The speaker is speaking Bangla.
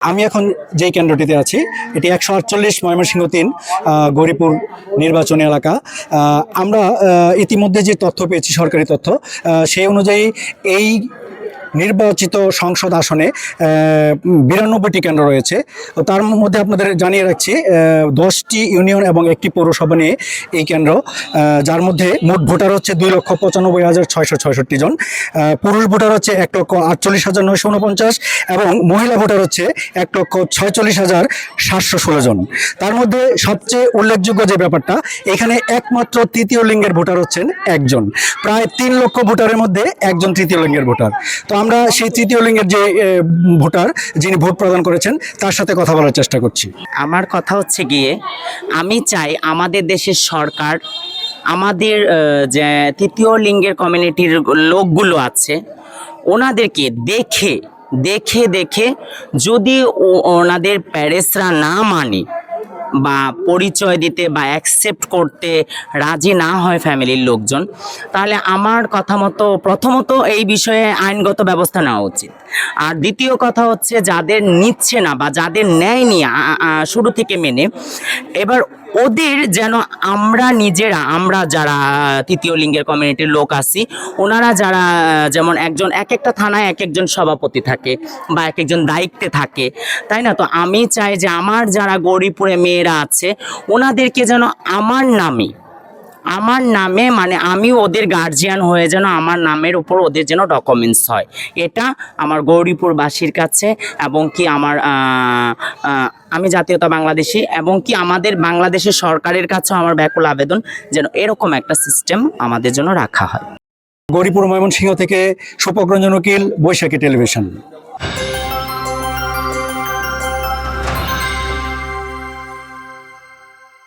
আমি এখন যেই কেন্দ্রটিতে আছি এটি 148 ময়মনসিংহ 3 গৌরীপুর নির্বাচনী এলাকা। আমরা ইতিমধ্যে যে তথ্য পেয়েছি, সরকারি তথ্য, সেই অনুযায়ী এই নির্বাচিত সংসদ আসনে 92টি কেন্দ্র রয়েছে। তার মধ্যে আপনাদের জানিয়ে রাখছি 10টি ইউনিয়ন এবং একটি পৌরসভা নিয়ে এই কেন্দ্র, যার মধ্যে মোট ভোটার হচ্ছে 2,95,666 জন। পুরুষ ভোটার হচ্ছে 1,48,949 এবং মহিলা ভোটার হচ্ছে 1,46,716 জন। তার মধ্যে সবচেয়ে উল্লেখযোগ্য যে ব্যাপারটা, এখানে একমাত্র তৃতীয় লিঙ্গের ভোটার হচ্ছেন একজন। প্রায় 3 লক্ষ ভোটারের মধ্যে একজন তৃতীয় লিঙ্গের ভোটার। তো আমরা সেই তৃতীয় লিঙ্গের যে ভোটার যিনি ভোট প্রদান করেছেন তার সাথে কথা বলার চেষ্টা করছি। আমার কথা হচ্ছে গিয়ে, আমি চাই আমাদের দেশের সরকার আমাদের যে তৃতীয় লিঙ্গের কমিউনিটির লোকগুলো আছে ওনাদেরকে দেখে দেখে দেখে যদি ওনাদের প্যারেন্টসরা না মানে বা পরিচয় দিতে বা অ্যাকসেপ্ট করতে রাজি না হয় ফ্যামিলির লোকজন, তাহলে আমার কথা মতো প্রথমত এই বিষয়ে আইনগত ব্যবস্থা নেওয়া উচিত। আর দ্বিতীয় কথা হচ্ছে, যাদের নিচ্ছে না বা যাদের নেয়নি শুরু থেকে মেনে, এবার ওদের যেন আমরা যারা তৃতীয় লিঙ্গের কমিউনিটির লোক আছি, ওনারা যারা যেমন এক একটা থানায় এক একজন সভাপতি থাকে বা এক একজন দায়িত্বে থাকে, তাই না? তো আমি চাই যে আমার যারা গৌরীপুরে মেয়েরা আছে ওনাদেরকে যেন আমার নামে মানে আমি ওদের গার্জিয়ান হয়ে যেন আমার নামের উপর ওদের যেন ডকুমেন্টস হয়। এটা আমার গৌরীপুরবাসীর কাছে এবং কি আমি জাতীয়তা বাংলাদেশি এবং কি আমাদের বাংলাদেশের সরকারের কাছেও আমার ব্যাকুল আবেদন যেন এরকম একটা সিস্টেম আমাদের জন্য রাখা হয়। গৌরীপুর ময়মনসিংহ থেকে সুপক রঞ্জন উকিল, বৈশাখী টেলিভিশন।